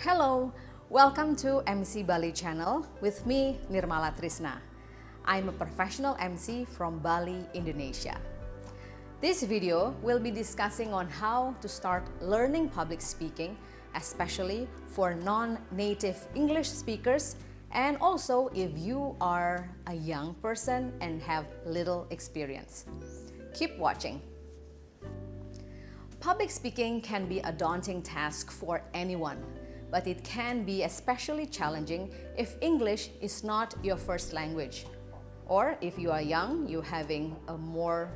Hello, welcome to MC Bali channel with me, Nirmala Trisna. I'm a professional MC from Bali, Indonesia. This video will be discussing on how to start learning public speaking, especially for non-native English speakers, and also if you are a young person and have little experience. Keep watching. Public speaking can be a daunting task for anyone, but it can be especially challenging if English is not your first language, or if you are young, you're having a more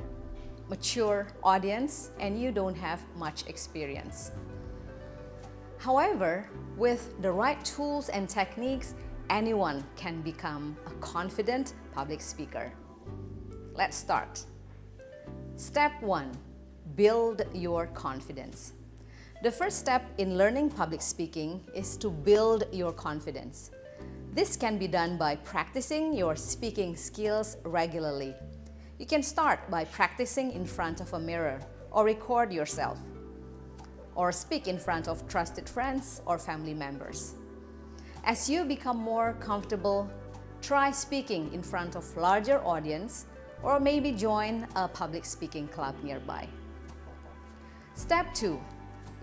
mature audience and you don't have much experience. However, with the right tools and techniques, anyone can become a confident public speaker. Let's start. Step 1. Build your confidence. The first step in learning public speaking is to build your confidence. This can be done by practicing your speaking skills regularly. You can start by practicing in front of a mirror or record yourself, or speak in front of trusted friends or family members. As you become more comfortable, try speaking in front of larger audience or maybe join a public speaking club nearby. Step 2.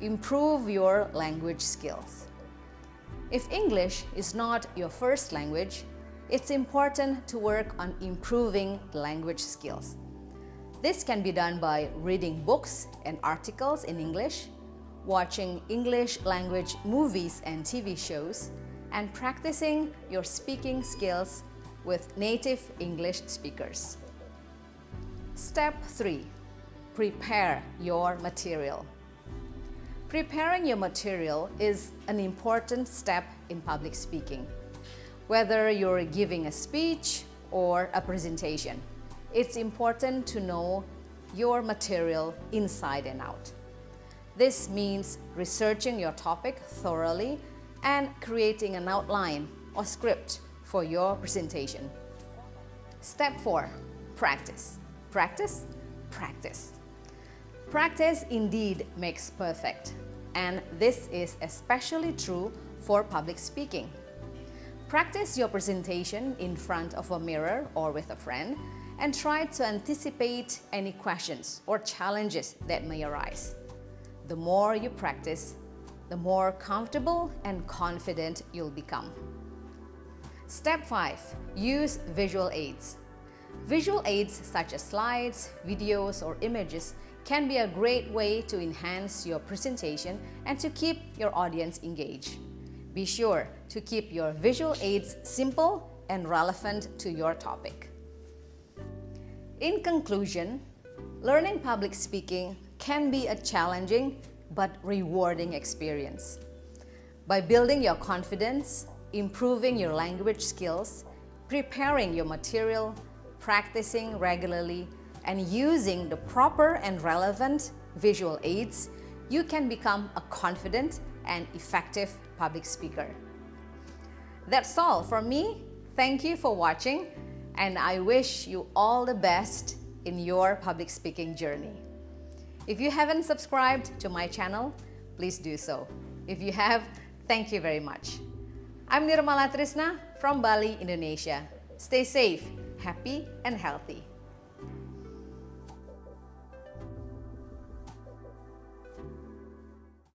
Improve your language skills. If English is not your first language, it's important to work on improving the language skills. This can be done by reading books and articles in English, watching English language movies and TV shows, and practicing your speaking skills with native English speakers. Step 3. Prepare your material. Preparing your material is an important step in public speaking. Whether you're giving a speech or a presentation, it's important to know your material inside and out. This means researching your topic thoroughly and creating an outline or script for your presentation. Step 4. Practice. Practice, practice. Practice indeed makes perfect, and this is especially true for public speaking. Practice your presentation in front of a mirror or with a friend, and try to anticipate any questions or challenges that may arise. The more you practice, the more comfortable and confident you'll become. Step 5. Use visual aids. Visual aids such as slides, videos, or images can be a great way to enhance your presentation and to keep your audience engaged. Be sure to keep your visual aids simple and relevant to your topic. In conclusion, learning public speaking can be a challenging but rewarding experience. By building your confidence, improving your language skills, preparing your material, practicing regularly, and using the proper and relevant visual aids, you can become a confident and effective public speaker. That's all from me. Thank you for watching, and I wish you all the best in your public speaking journey. If you haven't subscribed to my channel, please do so. If you have, thank you very much. I'm Nirmala Trisna from Bali, Indonesia. Stay safe, happy, and healthy.